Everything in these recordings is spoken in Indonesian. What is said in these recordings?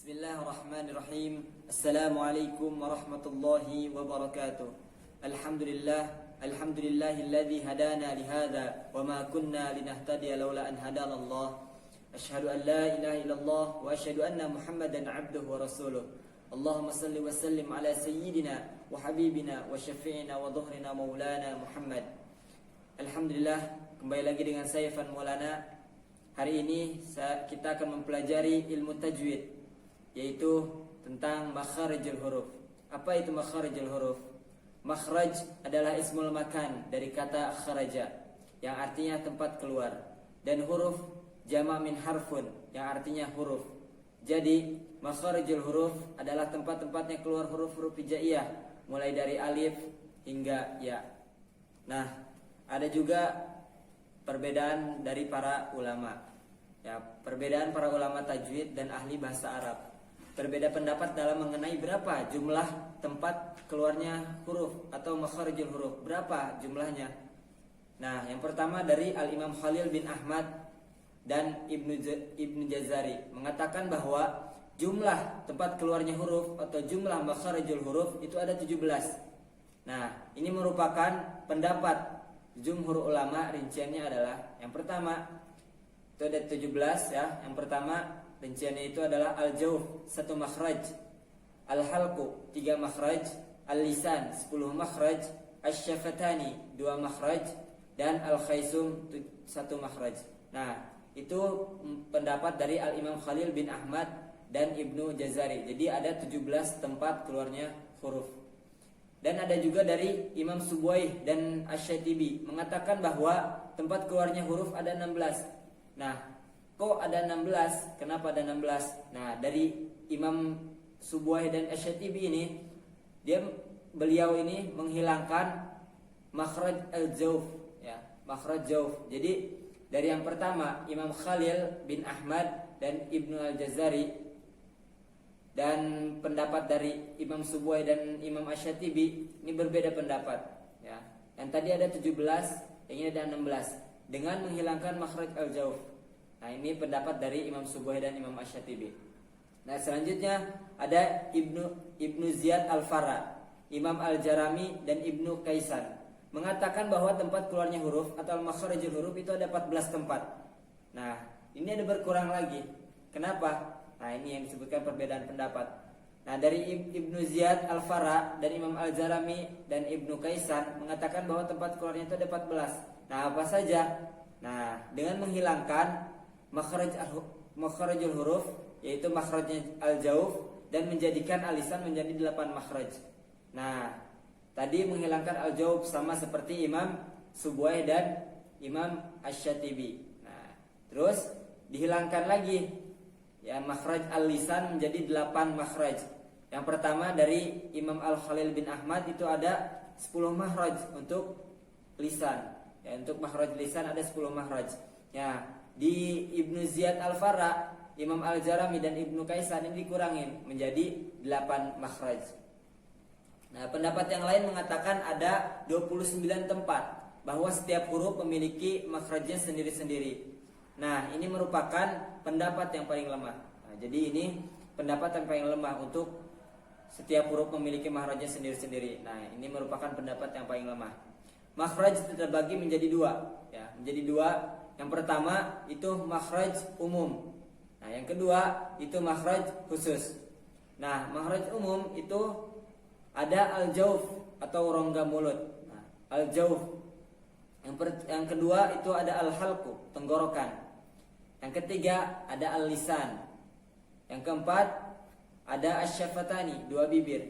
Bismillahirrahmanirrahim. Assalamualaikum warahmatullahi wabarakatuh. Alhamdulillahilladzi hadana lihadza wa ma kunna linahtadiya laula an hadana Allah. Asyhadu an la ilaha illallah wa asyhadu anna Muhammadan abduhu wa rasuluh. Allahumma salli wa sallim ala sayyidina wa habibina wa syafi'ina wa dhuhrina maulana Muhammad. Alhamdulillah, kembali lagi dengan saya Fan Maulana. Hari ini kita akan mempelajari ilmu tajwid, yaitu tentang makharijul huruf. Apa itu makharijul huruf? Makhraj adalah ismul makan dari kata kharaja, yang artinya tempat keluar, dan huruf jama' min harfun, yang artinya huruf. Jadi makharijul huruf adalah tempat-tempatnya keluar huruf-huruf hijaiyah, mulai dari alif hingga ya. Nah, ada juga perbedaan dari para ulama. Ya, perbedaan para ulama tajwid dan ahli bahasa Arab. Berbeda pendapat dalam mengenai berapa jumlah tempat keluarnya huruf atau makharijul huruf, berapa jumlahnya. Nah, yang pertama dari Al-Imam Khalil bin Ahmad dan Ibnu Jazari mengatakan bahwa jumlah tempat keluarnya huruf atau jumlah makharijul huruf itu ada 17. Nah, ini merupakan pendapat jumhur ulama. Rinciannya adalah yang pertama itu ada 17 ya. Yang pertama rinciannya itu adalah al-jawf 1 makhraj, al-halqu 3 makhraj, al-lisan 10 makhraj, asy-syafatani 2 makhraj, dan al-khaisum 1 makhraj. Nah, itu pendapat dari Al-Imam Khalil bin Ahmad dan Ibnu Jazari. Jadi ada 17 tempat keluarnya huruf. Dan ada juga dari Imam Subwaih dan Asy-Syatibi mengatakan bahwa tempat keluarnya huruf ada 16. Nah, kok ada 16? Kenapa ada 16? Nah, dari Imam Subwaih dan Asy-Syatibi ini, beliau ini menghilangkan makhraj al-jawf ya, makhraj jawf. Jadi dari yang pertama Imam Khalil bin Ahmad dan Ibnu Al-Jazari, dan pendapat dari Imam Subwaih dan Imam Asy-Syatibi ini berbeda pendapat ya. Yang tadi ada 17, yang ini ada 16 dengan menghilangkan makhraj al-jawf. Nah, ini pendapat dari Imam Subwaih dan Imam Asy-Syatibi. Nah, selanjutnya ada Ibnu Ziyad Al-Farra, Imam Al-Jarami dan Ibnu Kaisan mengatakan bahwa tempat keluarnya huruf atau makharijul huruf itu ada 14 tempat. Nah, ini ada berkurang lagi. Kenapa? Nah, ini yang disebutkan perbedaan pendapat. Nah, dari Ibnu Ziyad Al-Farra dan Imam Al-Jarami dan Ibnu Kaisan mengatakan bahwa tempat keluarnya itu ada 14. Nah, apa saja? Nah, dengan menghilangkan makharijul huruf, yaitu makhrajnya al-jawf, dan menjadikan alisan menjadi 8 makhraj. Nah, tadi menghilangkan al-jawf sama seperti Imam Subwaih dan Imam Asy-Syatibi. Nah, terus dihilangkan lagi ya makhraj al-lisan menjadi 8 makhraj. Yang pertama dari Imam Al-Khalil bin Ahmad itu ada 10 makhraj untuk lisan. Ya, untuk makhraj lisan ada 10 makhraj. Ya, di Ibnu Ziyad Al-Farra, Imam Al-Jarami dan Ibnu Kaisan ini dikurangin menjadi 8 makhraj. Nah, pendapat yang lain mengatakan ada 29 tempat, bahwa setiap huruf memiliki makhrajnya sendiri-sendiri. Nah, ini merupakan pendapat yang paling lemah. Nah, jadi ini pendapat yang paling lemah untuk setiap huruf memiliki makhrajnya sendiri-sendiri. Nah, ini merupakan pendapat yang paling lemah. Makhraj terbagi menjadi 2 ya, menjadi 2. Yang pertama itu makhraj umum. Nah, yang kedua itu makhraj khusus. Nah, makhraj umum itu ada al-jawf atau rongga mulut. Nah, al-jawf. Yang kedua itu ada al-halqu, tenggorokan. Yang ketiga ada al-lisan. Yang keempat ada asy-syafatani, 2 bibir.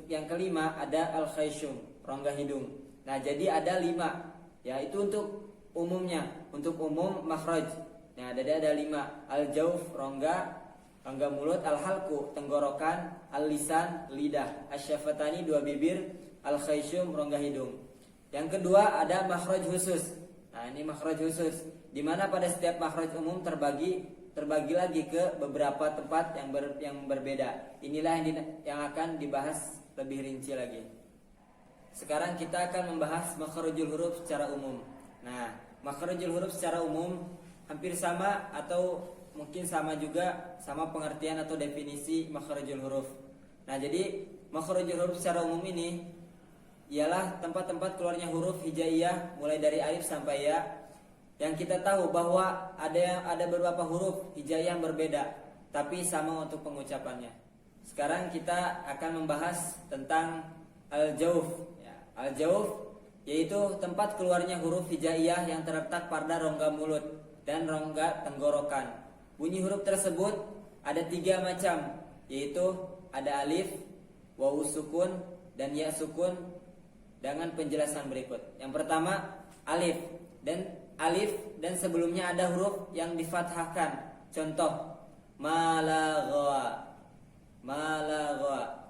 Yang kelima ada al-khaisum, rongga hidung. Nah, jadi ada 5. Ya, itu untuk umumnya, untuk umum makhraj. Nah, ada 5. Al-jawf, rongga mulut, al-halqu, tenggorokan, al-lisan, lidah, asy-syafatani, 2 bibir, al-khaisum, rongga hidung. Yang kedua ada makhraj khusus. Nah, ini makhraj khusus, di mana pada setiap makhraj umum terbagi lagi ke beberapa tempat yang berbeda. Inilah yang akan dibahas lebih rinci lagi. Sekarang kita akan membahas makharijul huruf secara umum. Nah, makharijul huruf secara umum hampir sama atau mungkin sama juga sama pengertian atau definisi makhrajul huruf. Nah, jadi makhrajul huruf secara umum ini ialah tempat-tempat keluarnya huruf hijaiyah mulai dari alif sampai ya. Yang kita tahu bahwa ada beberapa huruf hijaiyah yang berbeda, tapi sama untuk pengucapannya. Sekarang kita akan membahas tentang al-jauf. Ya, al-jauf yaitu tempat keluarnya huruf hijaiyah yang terletak pada rongga mulut dan rongga tenggorokan. Bunyi huruf tersebut ada 3 macam, yaitu ada alif, wawu sukun, dan ya sukun dengan penjelasan berikut. Yang pertama, alif dan sebelumnya ada huruf yang difathahkan. Contoh, malagha.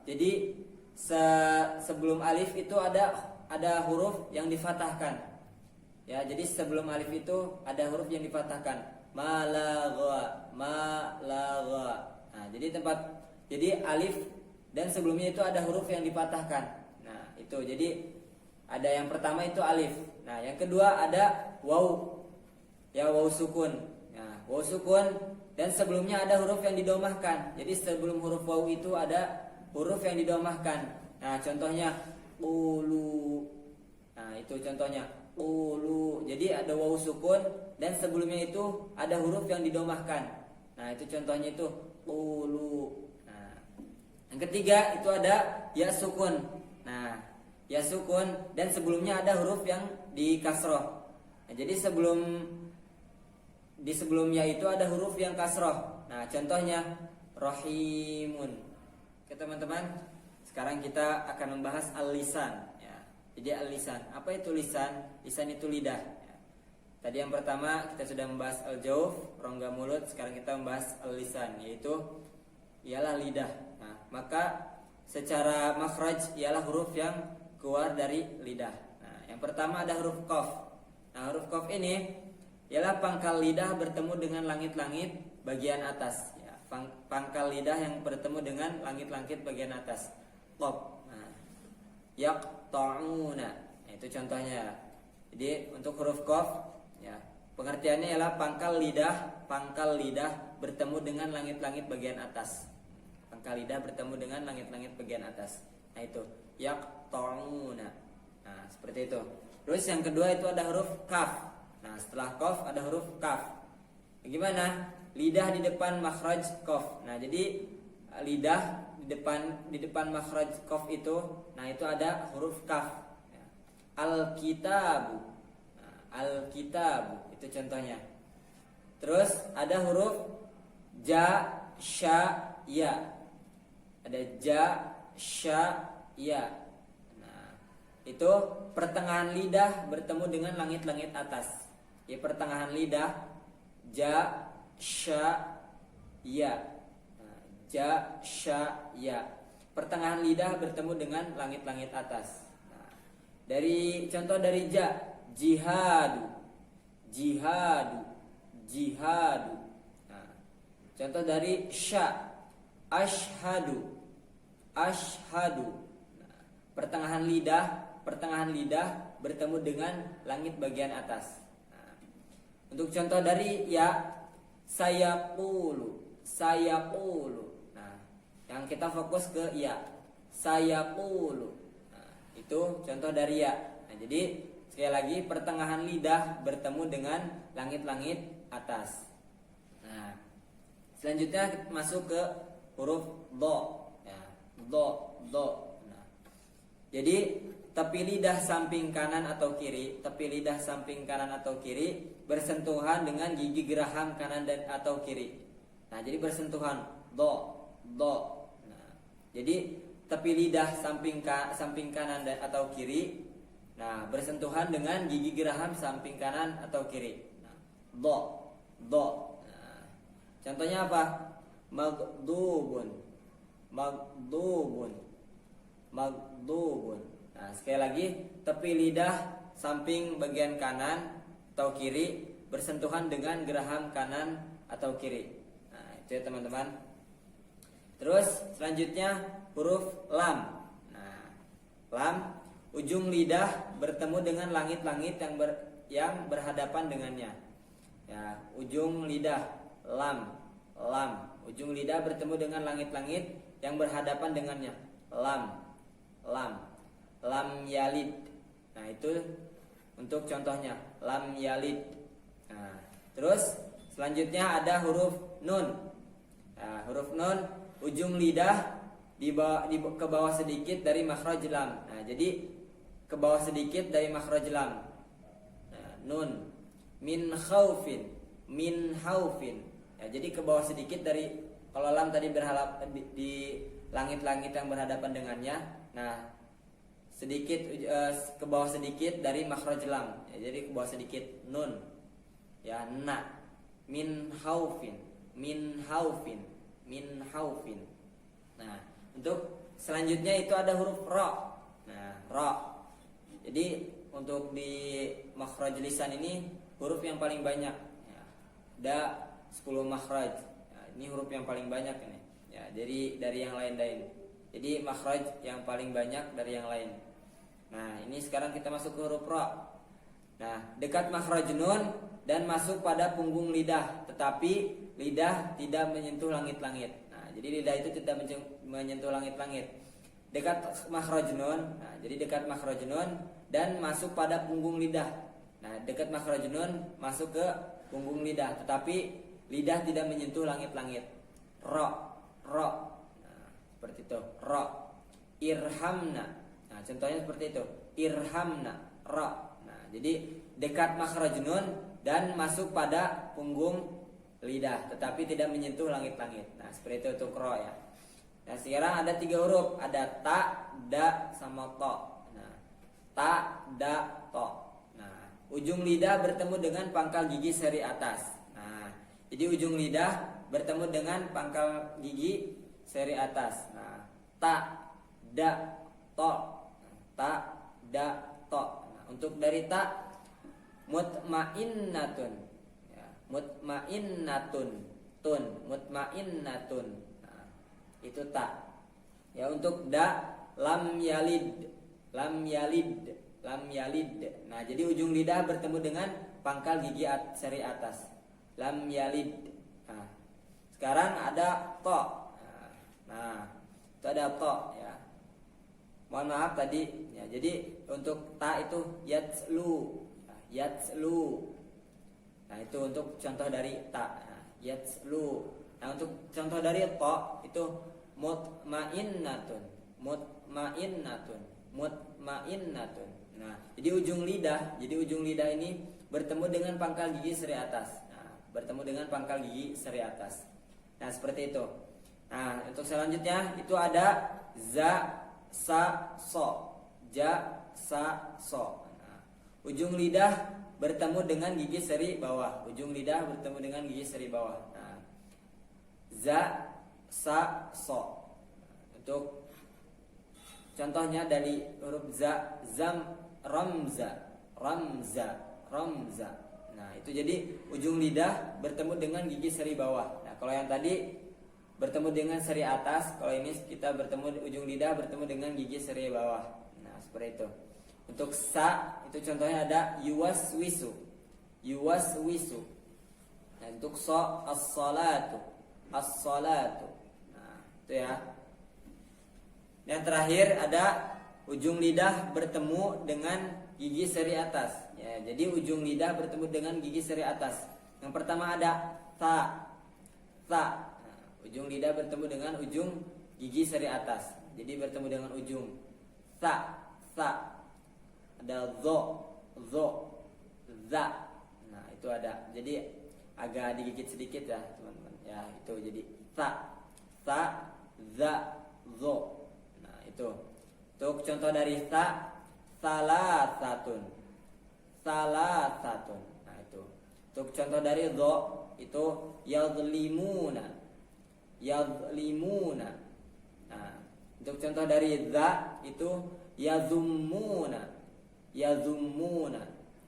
Jadi sebelum alif itu ada huruf yang difathahkan. Ya, jadi sebelum alif itu ada huruf yang difathahkan. Malagha. Nah, jadi alif dan sebelumnya itu ada huruf yang dipatahkan. Nah, itu. Jadi ada yang pertama itu alif. Nah, yang kedua ada waw. Ya, waw sukun. Nah, waw sukun dan sebelumnya ada huruf yang didomahkan. Jadi sebelum huruf waw itu ada huruf yang didomahkan. Nah, contohnya ulu. Nah, itu contohnya ulu. Jadi ada waw sukun dan sebelumnya itu ada huruf yang didomahkan. Nah, itu contohnya itu ulu. Nah, yang ketiga itu ada ya sukun. Nah, ya sukun dan sebelumnya ada huruf yang di kasroh. Nah, jadi sebelumnya itu ada huruf yang kasroh. Nah, contohnya rahimun. Oke teman-teman, sekarang kita akan membahas al-lisan. Ya, jadi al-lisan. Apa itu lisan? Lisan itu lidah. Ya. Tadi yang pertama kita sudah membahas al-jauf, rongga mulut. Sekarang kita membahas al-lisan, yaitu ialah lidah. Nah, maka secara makhraj ialah huruf yang keluar dari lidah. Nah, yang pertama ada huruf qaf. Nah, huruf qaf ini ialah pangkal lidah bertemu dengan langit-langit bagian atas. Ya, pangkal lidah yang bertemu dengan langit-langit bagian atas. Qaf. Nah, yaqta'una. Nah, itu contohnya. Jadi untuk huruf qaf, ya, pengertiannya ialah pangkal lidah bertemu dengan langit-langit bagian atas. Pangkal lidah bertemu dengan langit-langit bagian atas. Nah, itu yaqta'una. Nah, seperti itu. Terus yang kedua itu ada huruf kaf. Nah, setelah qaf ada huruf kaf. Bagaimana? Lidah di depan makhraj qaf. Nah, jadi lidah di depan makhraj qaf itu, nah itu ada huruf kaf. Ya. Al-kitabu. Nah, al-kitabu itu contohnya. Terus ada huruf ja, sya, ya. Ada ja, sya, ya. Nah, itu pertengahan lidah bertemu dengan langit-langit atas. Ya, pertengahan lidah ja, sya, ya. Nah, ja, sya, ya. Pertengahan lidah bertemu dengan langit-langit atas. Nah, contoh dari ja, jihadu. Nah, contoh dari sya, ashhadu. Nah, pertengahan lidah bertemu dengan langit bagian atas. Nah, untuk contoh dari ya, sayaqulu. Nah, yang kita fokus ke ya, sayaqulu. Nah, itu contoh dari ya. Nah, jadi sekali lagi pertengahan lidah bertemu dengan langit-langit atas. Nah, selanjutnya kita masuk ke huruf do. Ya, do. Nah, jadi tepi lidah samping kanan atau kiri bersentuhan dengan gigi geraham kanan dan atau kiri. Nah, jadi bersentuhan do. Nah, jadi tepi lidah samping kanan dan atau kiri, nah bersentuhan dengan gigi geraham samping kanan atau kiri. Nah, do. Nah, contohnya apa? Magdubun. Nah, sekali lagi tepi lidah samping bagian kanan atau kiri bersentuhan dengan geraham kanan atau kiri. Nah, itu ya teman-teman. Terus selanjutnya huruf lam. Nah, lam ujung lidah bertemu dengan langit-langit yang berhadapan dengannya. Ya, ujung lidah lam, lam. Ujung lidah bertemu dengan langit-langit yang berhadapan dengannya. Lam, lam. Lam yalid. Nah, itu untuk contohnya. Lam yalid. Nah, terus selanjutnya ada huruf nun. Nah, huruf nun ujung lidah ke bawah sedikit dari makhraj lam. Nah, jadi ke bawah sedikit dari makhraj lam. Nah, nun. Min khaufin, min haufin. Ya, jadi ke bawah sedikit dari, kalau lam tadi di langit-langit yang berhadapan dengannya. Nah, sedikit ke bawah sedikit dari makhraj lam. Ya, jadi ke bawah sedikit nun. Ya, na. Min haufin, min haufin, min haufin. Nah, untuk selanjutnya itu ada huruf ra. Nah, ra. Jadi untuk di makhraj lisan ini huruf yang paling banyak. Ya, ada 10 makhraj. Ya, ini huruf yang paling banyak ini. Ya, jadi dari yang lain. Jadi makhraj yang paling banyak dari yang lain. Nah, ini sekarang kita masuk ke huruf ra. Nah, dekat makhraj nun dan masuk pada punggung lidah, tetapi lidah tidak menyentuh langit-langit. Nah, jadi lidah itu tidak menyentuh langit-langit. Dekat makhraj nun. Nah, jadi dekat makhraj nun dan masuk pada punggung lidah. Nah, dekat makhraj nun masuk ke punggung lidah, tetapi lidah tidak menyentuh langit-langit. Ra, ra. Nah, seperti itu. Ra. Irhamna. Nah, contohnya seperti itu. Irhamna, ra. Nah, jadi dekat makhraj nun dan masuk pada punggung lidah, tetapi tidak menyentuh langit-langit. Nah, seperti itu untuk ra ya. Nah, sekarang ada 3 huruf, ada ta, da, sama to. Nah, ta, da, to. Nah, ujung lidah bertemu dengan pangkal gigi seri atas. Nah, jadi ujung lidah bertemu dengan pangkal gigi seri atas. Nah, ta, da, to. Nah, ta, da, to. Nah, untuk dari ta, mutmainnatun. Ya, mutmainnatun, tun, mutmainnatun. Nah, itu ta. Ya, untuk da, lam yalid, lam yalid, lam yalid. Nah, jadi ujung lidah bertemu dengan pangkal gigi seri atas. Lam yalid. Nah, sekarang ada to. Nah, itu ada to ya. Mohon maaf tadi ya. Jadi untuk ta itu yatslu, yatslu. Nah, itu untuk contoh dari ta. Nah, yatslu. Nah, untuk contoh dari to itu mutmainnatun, mutmainnatun, mutmainnatun. Nah, jadi ujung lidah ini bertemu dengan pangkal gigi seri atas. Nah, bertemu dengan pangkal gigi seri atas. Nah, seperti itu. Nah, untuk selanjutnya itu ada za, sa, so. Ja, sa, so. Nah, ujung lidah bertemu dengan gigi seri bawah. Ujung lidah bertemu dengan gigi seri bawah. Nah, za, sa, so. Untuk contohnya dari huruf za, zam, ramza, ramza, ramza. Nah, itu jadi ujung lidah bertemu dengan gigi seri bawah. Nah, kalau yang tadi bertemu dengan seri atas, kalau ini kita bertemu ujung lidah bertemu dengan gigi seri bawah. Nah, seperti itu. Untuk sa itu contohnya ada yuwaswisu, yuwaswisu. Nah, untuk so, as-salatu, as-salatu. Nah, itu ya. Yang terakhir ada ujung lidah bertemu dengan gigi seri atas. Ya, jadi ujung lidah bertemu dengan gigi seri atas. Yang pertama ada ta, ta. Nah, ujung lidah bertemu dengan ujung gigi seri atas. Jadi bertemu dengan ujung ta, ta. Ada zo, zo, za. Nah, itu ada. Jadi agak digigit sedikit ya, teman-teman. Ya, itu jadi ta, ta, za, zo. Nah, itu. Untuk contoh dari ta, salasatun, salasatun. Nah, itu. Untuk contoh dari zo itu yadlimuna, yadlimuna. Nah, untuk contoh dari za itu yazummuna, yazummuna.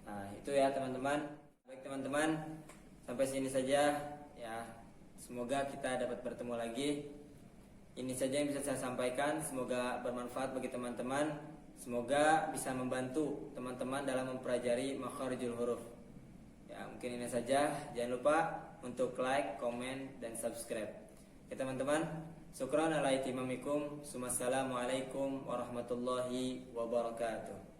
Nah, itu ya teman-teman. Baik teman-teman, sampai sini saja ya. Semoga kita dapat bertemu lagi. Ini saja yang bisa saya sampaikan. Semoga bermanfaat bagi teman-teman. Semoga bisa membantu teman-teman dalam mempelajari makharijul huruf. Ya. Ya, mungkin ini saja. Jangan lupa untuk like, komen, dan subscribe. Ya teman-teman, syukran ala itimamikum. Assalamualaikum warahmatullahi wabarakatuh.